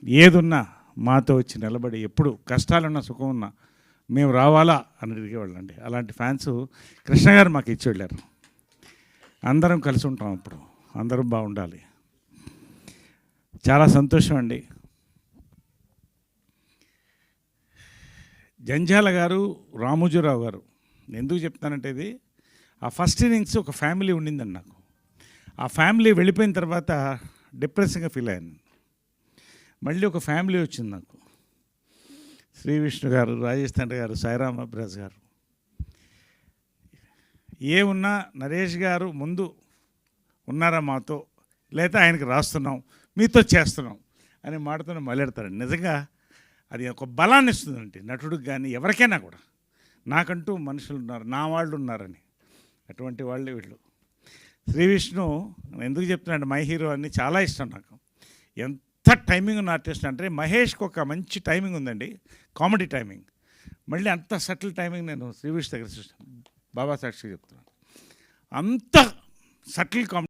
ఏదున్నా మాతో వచ్చి నిలబడి ఎప్పుడు కష్టాలున్నా సుఖం ఉన్నా మేము రావాలా అని అడిగేవాళ్ళండి. అలాంటి ఫ్యాన్స్ కృష్ణ గారు మాకు ఇచ్చి వెళ్ళారు. అందరం కలిసి ఉంటాం, ఇప్పుడు అందరం బాగుండాలి. చాలా సంతోషం అండి. జంజాల గారు, రామోజీరావు గారు, ఎందుకు చెప్తానంటే ఇది ఆ ఫస్ట్ ఇన్నింగ్స్ ఒక ఫ్యామిలీ ఉండిందండి నాకు. ఆ ఫ్యామిలీ వెళ్ళిపోయిన తర్వాత డిప్రెసింగ్గా ఫీల్ అయ్యాను. మళ్ళీ ఒక ఫ్యామిలీ వచ్చింది నాకు. శ్రీ విష్ణు గారు, రాజేష్ తండ్రి గారు, సాయిరామ్ అబ్రాజ్ గారు. ఏమున్నా నరేష్ గారు ముందు ఉన్నారా మాతో, లేదా ఆయనకి రాస్తున్నాం, మీతో చేస్తున్నాం అని మాటతో మొదలెడతారండి. నిజంగా అది ఒక బలాన్ని ఇస్తుందండి నటుడికి కానీ ఎవరికైనా కూడా. నాకంటూ మనుషులు ఉన్నారు, నా వాళ్ళు ఉన్నారని, అటువంటి వాళ్ళే వీళ్ళు. శ్రీ విష్ణు ఎందుకు చెప్తున్నాడు, మై హీరో అని చాలా ఇష్టం నాకు. ఎంత టైమింగ్ ఉన్న ఆర్టిస్ట్ అంటే మహేష్కి ఒక మంచి టైమింగ్ ఉందండి, కామెడీ టైమింగ్. మళ్ళీ అంత సటిల్ టైమింగ్ నేను శ్రీ విష్ణు దగ్గర బాబా సాక్షి చెప్తున్నాను. అంత సటిల్ కామెడీ